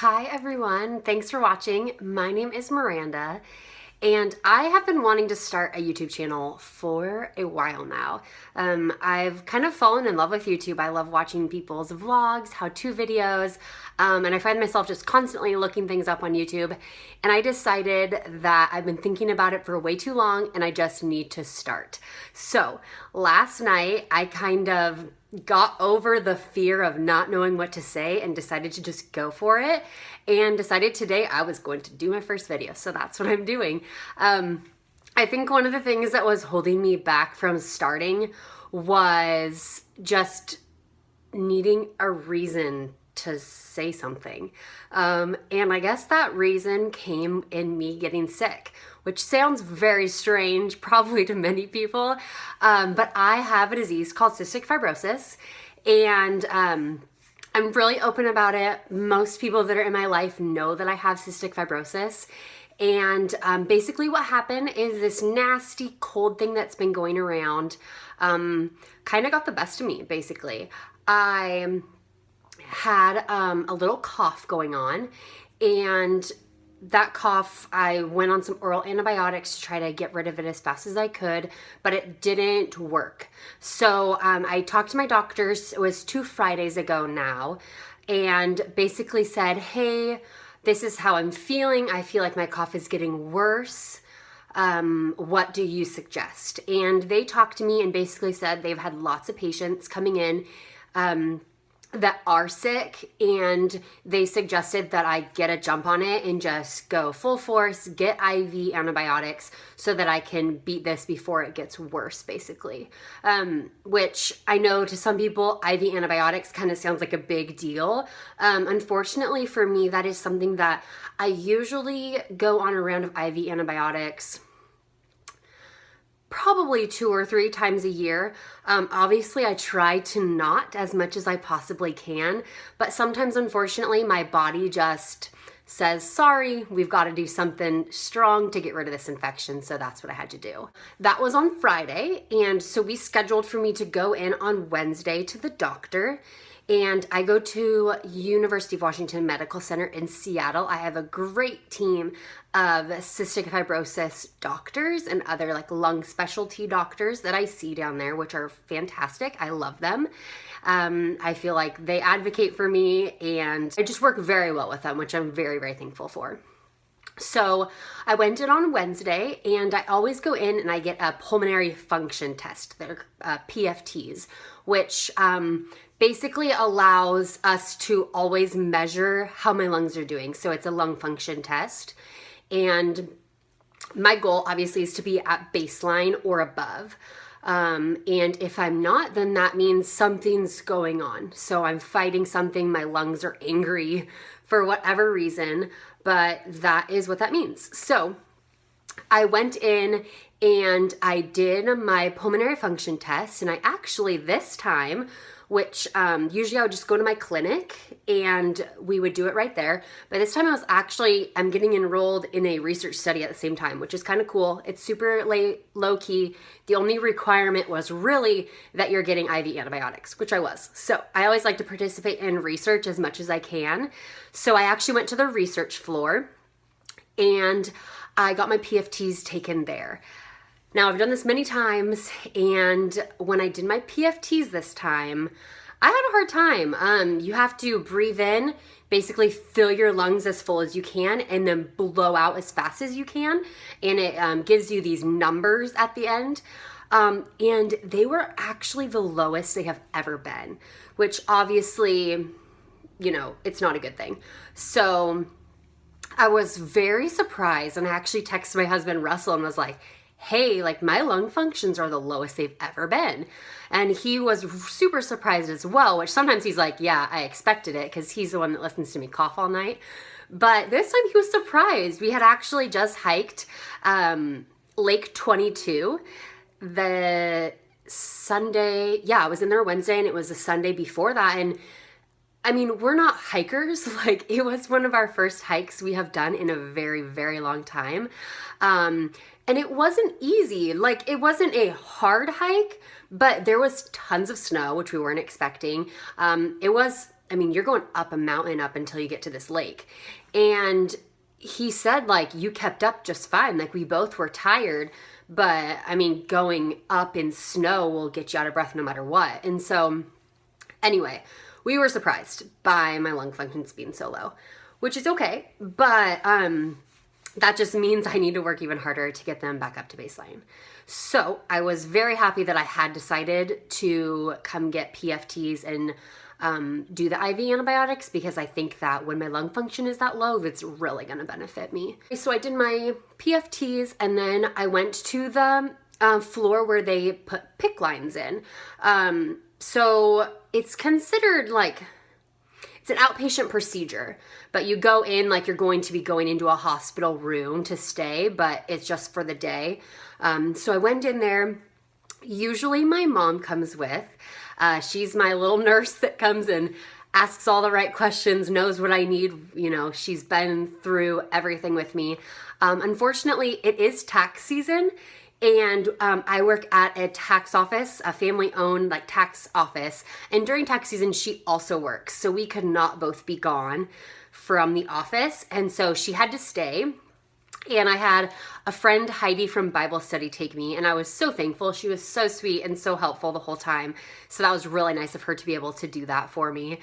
Hi everyone, thanks for watching. My name is Miranda and I have been wanting to start a YouTube channel for a while now. I've kind of fallen in love with YouTube. I love watching people's vlogs, how-to videos, and I find myself just constantly looking things up on YouTube. And I decided that I've been thinking about it for way too long and I just need to start. So last night I kind of got over the fear of not knowing what to say and decided to just go for it, and decided today I was going to do my first video. So that's what I'm doing. I think one of the things that was holding me back from starting was just needing a reason to say something. And I guess that reason came in me getting sick, which sounds very strange probably to many people, but I have a disease called cystic fibrosis, and I'm really open about it. Most people that are in my life know that I have cystic fibrosis. And basically what happened is this nasty cold thing that's been going around kind of got the best of me, basically. I had a little cough going on, and that cough, I went on some oral antibiotics to try to get rid of it as fast as I could, but it didn't work. So I talked to my doctors, it was 2 Fridays ago now, and basically said, hey, this is how I'm feeling. I feel like my cough is getting worse. What do you suggest? And they talked to me and basically said they've had lots of patients coming in that are sick, and they suggested that I get a jump on it and just go full force, get IV antibiotics so that I can beat this before it gets worse, basically. Which I know to some people, IV antibiotics kind of sounds like a big deal. Unfortunately for me, that is something that I usually go on a round of IV antibiotics probably 2 or 3 times a year. Obviously I try to not as much as I possibly can, but sometimes unfortunately my body just says, sorry, we've got to do something strong to get rid of this infection. So that's what I had to do. That was on Friday. And so we scheduled for me to go in on Wednesday to the doctor. And I go to University of Washington Medical Center in Seattle. I have a great team of cystic fibrosis doctors and other like lung specialty doctors that I see down there, which are fantastic. I love them. I feel like they advocate for me, and I just work very well with them, which I'm very, very thankful for. So I went in on Wednesday, and I always go in and I get a pulmonary function test. They're PFTs, which basically allows us to always measure how my lungs are doing. So it's a lung function test. And my goal obviously is to be at baseline or above. And if I'm not, then that means something's going on. So I'm fighting something, my lungs are angry for whatever reason, but that is what that means. So I went in and I did my pulmonary function test, and I actually this time, which usually I would just go to my clinic and we would do it right there. But this time I'm getting enrolled in a research study at the same time, which is kind of cool. It's super low key. The only requirement was really that you're getting IV antibiotics, which I was. So I always like to participate in research as much as I can. So I actually went to the research floor and I got my PFTs taken there. Now, I've done this many times, and when I did my PFTs this time, I had a hard time. You have to breathe in, basically fill your lungs as full as you can, and then blow out as fast as you can, and it gives you these numbers at the end. And they were actually the lowest they have ever been, which obviously, you know, it's not a good thing. So I was very surprised, and I actually texted my husband, Russell, and was like, hey, like my lung functions are the lowest they've ever been. And he was super surprised as well, which sometimes he's like, yeah, I expected it, because he's the one that listens to me cough all night. But this time he was surprised. We had actually just hiked Lake 22 the Sunday. Yeah, I was in there Wednesday, and it was the Sunday before that. And I mean, we're not hikers. Like, it was one of our first hikes we have done in a very, very long time. And it wasn't easy. Like, it wasn't a hard hike, but there was tons of snow, which we weren't expecting. It was I mean, you're going up a mountain up until you get to this lake. And he said, like, you kept up just fine. Like, we both were tired, but I mean, going up in snow will get you out of breath no matter what. And so anyway, we were surprised by my lung functions being so low, which is okay. But that just means I need to work even harder to get them back up to baseline. So I was very happy that I had decided to come get PFTs and do the IV antibiotics, because I think that when my lung function is that low, that's really going to benefit me. So I did my PFTs, and then I went to the floor where they put PICC lines in. So it's considered like, it's an outpatient procedure, but you go in like you're going to be going into a hospital room to stay, but it's just for the day. So I went in there. Usually my mom comes with. She's my little nurse that comes and asks all the right questions, knows what I need. You know, she's been through everything with me. Unfortunately, it is tax season, and I work at a tax office, a family-owned like tax office. And during tax season, she also works. So we could not both be gone from the office. And so she had to stay. And I had a friend, Heidi, from Bible study take me, and I was so thankful. She was so sweet and so helpful the whole time. So that was really nice of her to be able to do that for me.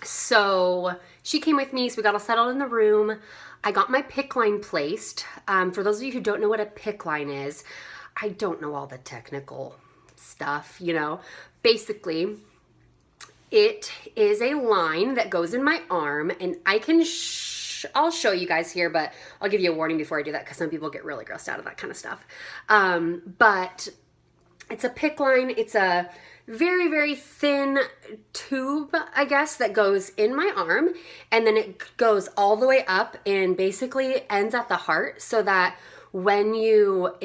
So she came with me, so we got all settled in the room. I got my PICC line placed. For those of you who don't know what a PICC line is, I don't know all the technical stuff, you know. Basically, it is a line that goes in my arm, and I can I'll show you guys here, but I'll give you a warning before I do that, because some people get really grossed out of that kind of stuff. But it's a PICC line. It's a very, very thin tube, I guess, that goes in my arm, and then it goes all the way up and basically ends at the heart, so that when you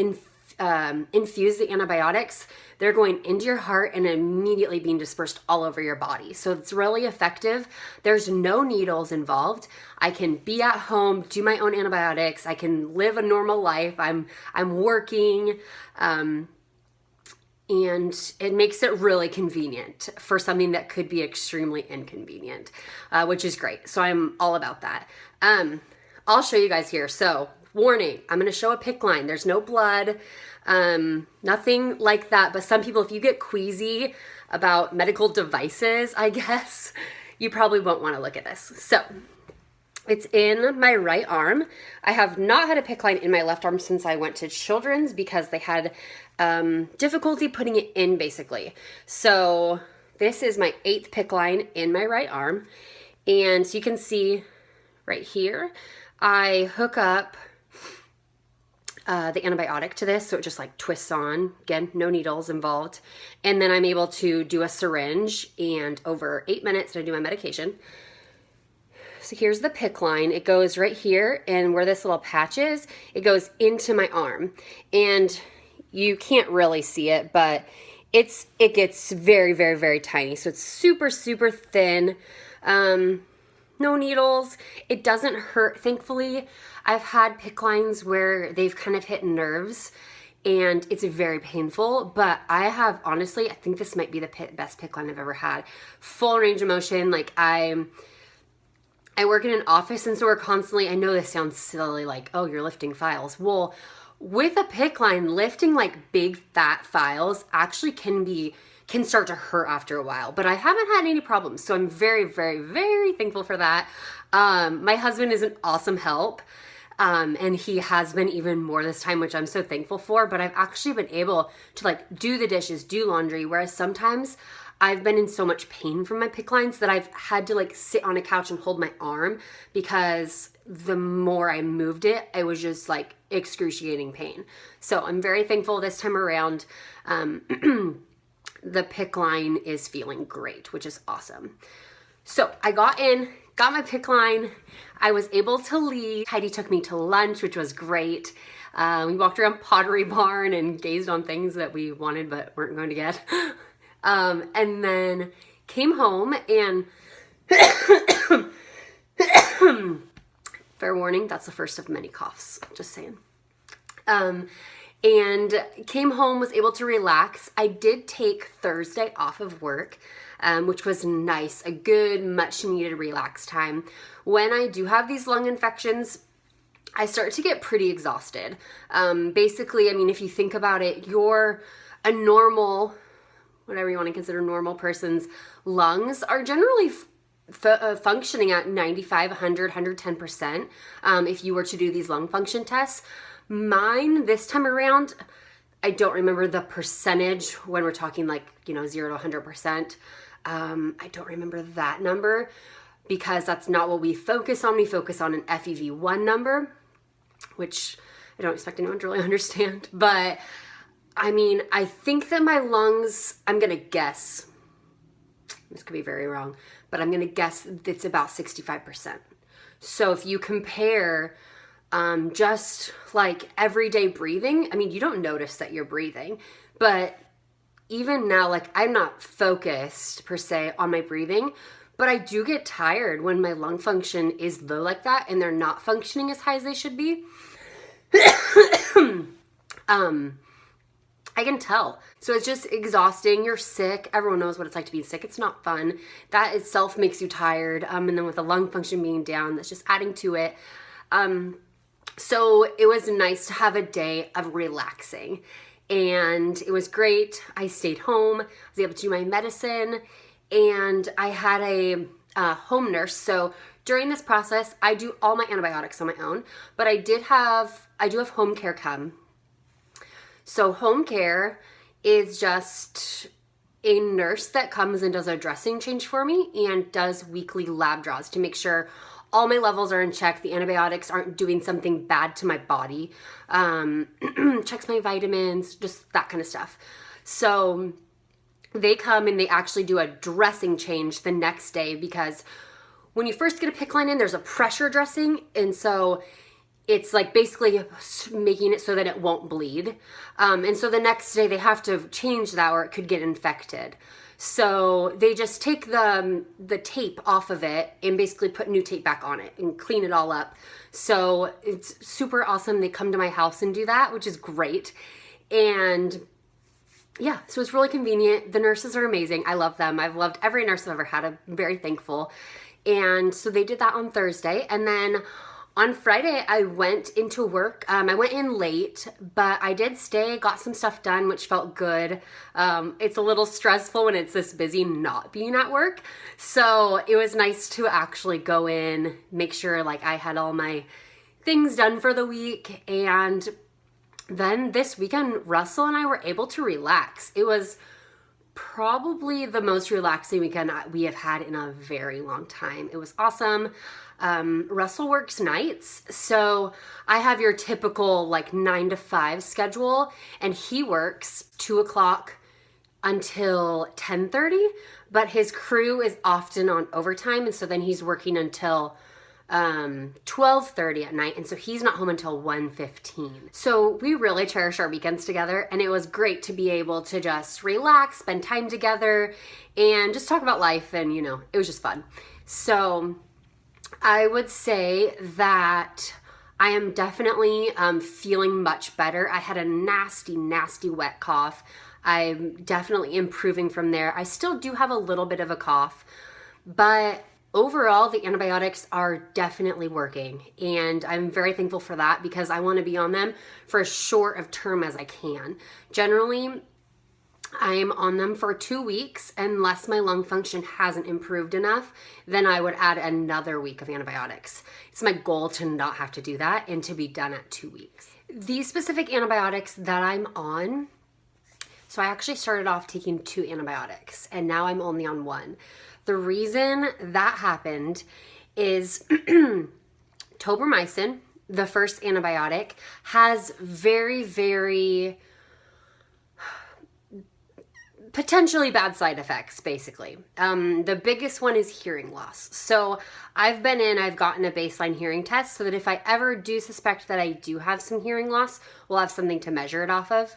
infuse the antibiotics, they're going into your heart and immediately being dispersed all over your body. So it's really effective. There's no needles involved. I can be at home, do my own antibiotics. I can live a normal life. I'm working, and it makes it really convenient for something that could be extremely inconvenient, which is great. So I'm all about that. I'll show you guys here. So warning, I'm going to show a PICC line. There's no blood, nothing like that. But some people, if you get queasy about medical devices, I guess, you probably won't want to look at this. So it's in my right arm. I have not had a PICC line in my left arm since I went to Children's, because they had difficulty putting it in, basically. So this is my 8th PICC line in my right arm. And so you can see right here, I hook up the antibiotic to this, so it just like twists on. Again, no needles involved. And then I'm able to do a syringe, and over 8 minutes I do my medication. So here's the PICC line. It goes right here, and where this little patch is, it goes into my arm. And you can't really see it, but it gets very, very, very tiny. So it's super, super thin. No needles. It doesn't hurt, thankfully. I've had PICC lines where they've kind of hit nerves, and it's very painful, but I have, honestly, I think this might be the best PICC line I've ever had. Full range of motion. Like, I work in an office, and so we're constantly, I know this sounds silly, like, oh, you're lifting files. Well, with a PICC line, lifting like big fat files actually can start to hurt after a while, but I haven't had any problems. So I'm very, very, very thankful for that. My husband is an awesome help. And he has been even more this time, which I'm so thankful for, but I've actually been able to like do the dishes, do laundry, whereas sometimes I've been in so much pain from my PICC lines that I've had to like sit on a couch and hold my arm, because the more I moved it, it was just like excruciating pain. So I'm very thankful this time around. The PICC line is feeling great, which is awesome. So I got my PICC line. I was able to leave. Heidi took me to lunch, which was great. We walked around Pottery Barn and gazed on things that we wanted but weren't going to get. And then came home, and fair warning, that's the first of many coughs, just saying. And came home, was able to relax. I did take Thursday off of work which was nice, a good, much needed relax time. When I do have these lung infections, I start to get pretty exhausted. Basically, I mean, if you think about it, you're a normal, whatever you want to consider normal person's lungs are generally functioning at 95, 100, 110%. If you were to do these lung function tests, mine this time around, I don't remember the percentage when we're talking like, 0 to 100%. I don't remember that number because that's not what we focus on. We focus on an FEV1 number, which I don't expect anyone to really understand. But I mean, I think that my lungs, I'm going to guess, this could be very wrong, but I'm going to guess it's about 65%. So if you compare just like everyday breathing, I mean, you don't notice that you're breathing, but even now, like I'm not focused per se on my breathing, but I do get tired when my lung function is low like that and they're not functioning as high as they should be. I can tell. So it's just exhausting. You're sick. Everyone knows what it's like to be sick. It's not fun. That itself makes you tired. And then with the lung function being down, that's just adding to it. So it was nice to have a day of relaxing. And it was great. I stayed home. I was able to do my medicine. And I had a home nurse. So during this process, I do all my antibiotics on my own. But I do have home care come. So home care is just a nurse that comes and does a dressing change for me and does weekly lab draws to make sure all my levels are in check, the antibiotics aren't doing something bad to my body, checks my vitamins, just that kind of stuff. So they come and they actually do a dressing change the next day because when you first get a PICC line in, there's a pressure dressing, and so it's like basically making it so that it won't bleed. And so the next day they have to change that or it could get infected. So they just take the tape off of it and basically put new tape back on it and clean it all up. So it's super awesome. They come to my house and do that, which is great. And yeah, so it's really convenient. The nurses are amazing. I love them. I've loved every nurse I've ever had. I'm very thankful. And so they did that on Thursday. And then on Friday, I went into work. I went in late, but I did stay, got some stuff done, which felt good. It's a little stressful when it's this busy not being at work. So it was nice to actually go in, make sure like I had all my things done for the week. And then this weekend, Russell and I were able to relax. It was probably the most relaxing weekend we have had in a very long time. It was awesome. Russell works nights, so I have your typical like 9 to 5 schedule, and he works 2 o'clock until 10:30, but his crew is often on overtime, and so then he's working until 12:30 at night, and so he's not home until 1:15. So we really cherish our weekends together, and it was great to be able to just relax, spend time together, and just talk about life, and it was just fun. So I would say that I am definitely feeling much better. I had a nasty, nasty wet cough. I'm definitely improving from there. I still do have a little bit of a cough, but overall, the antibiotics are definitely working, and I'm very thankful for that because I want to be on them for as short of term as I can. Generally, I'm on them for 2 weeks. Unless my lung function hasn't improved enough, then I would add another week of antibiotics. It's my goal to not have to do that and to be done at 2 weeks. These specific antibiotics that I'm on, so I actually started off taking 2 antibiotics and now I'm only on 1. The reason that happened is tobramycin, the first antibiotic, has very, very potentially bad side effects, basically. The biggest one is hearing loss. So I've gotten a baseline hearing test so that if I ever do suspect that I do have some hearing loss, we'll have something to measure it off of.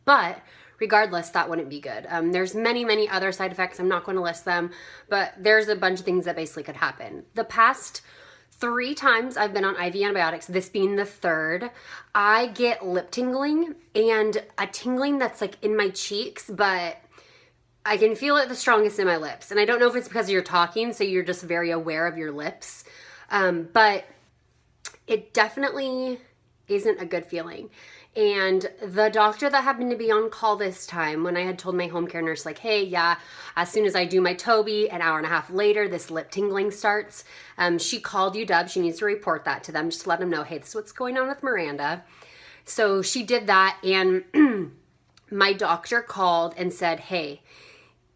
But regardless, that wouldn't be good. There's many, many other side effects. I'm not going to list them, but there's a bunch of things that basically could happen. The past 3 times I've been on IV antibiotics, this being the 3rd, I get lip tingling and a tingling that's like in my cheeks, but I can feel it the strongest in my lips. And I don't know if it's because you're talking, so you're just very aware of your lips. But it definitely isn't a good feeling. And the doctor that happened to be on call this time, when I had told my home care nurse, like, hey, yeah, as soon as I do my Toby, an hour and a half later, this lip tingling starts. She called UW. She needs to report that to them, just to let them know, hey, this is what's going on with Miranda. So she did that, and my doctor called and said, hey,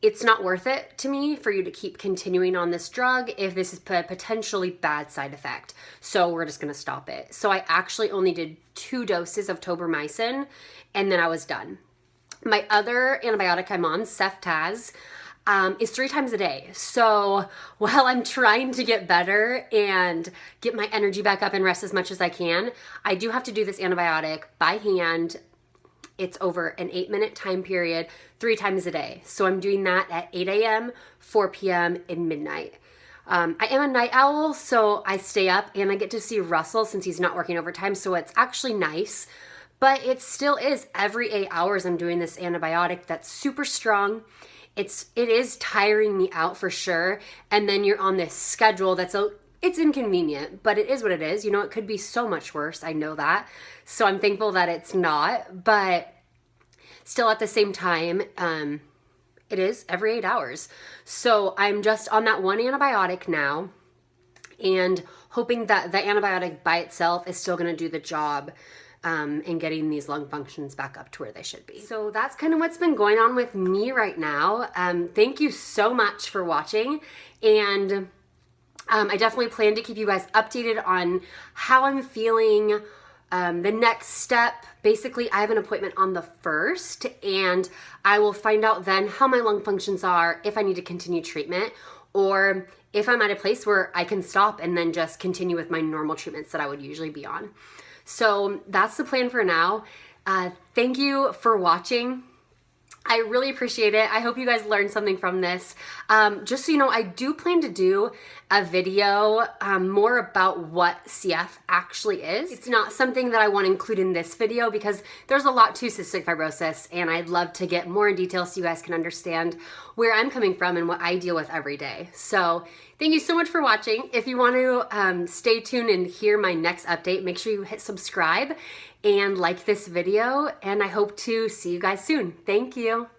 it's not worth it to me for you to keep continuing on this drug if this is a potentially bad side effect. So we're just gonna stop it. So I actually only did 2 doses of tobramycin, and then I was done. My other antibiotic I'm on, Ceftaz, is 3 times a day. So while I'm trying to get better and get my energy back up and rest as much as I can, I do have to do this antibiotic by hand. It's over an 8-minute time period, 3 times a day. So I'm doing that at 8 a.m., 4 p.m., and midnight. I am a night owl, so I stay up and I get to see Russell since he's not working overtime, so it's actually nice. But it still is every 8 hours I'm doing this antibiotic that's super strong. It is tiring me out for sure. And then you're on this schedule it's inconvenient, but it is what it is. You know, it could be so much worse. I know that. So I'm thankful that it's not, but still at the same time, it is every 8 hours. So I'm just on that one antibiotic now and hoping that the antibiotic by itself is still gonna do the job in getting these lung functions back up to where they should be. So that's kind of what's been going on with me right now. Thank you so much for watching, and I definitely plan to keep you guys updated on how I'm feeling. The next step, basically I have an appointment on the 1st, and I will find out then how my lung functions are, if I need to continue treatment, or if I'm at a place where I can stop and then just continue with my normal treatments that I would usually be on. So that's the plan for now. Thank you for watching. I really appreciate it. I hope you guys learned something from this. Just so you know, I do plan to do a video more about what CF actually is. It's not something that I want to include in this video because there's a lot to cystic fibrosis, and I'd love to get more in detail so you guys can understand where I'm coming from and what I deal with every day. So thank you so much for watching. If you want to stay tuned and hear my next update, make sure you hit subscribe and like this video, and I hope to see you guys soon. Thank you.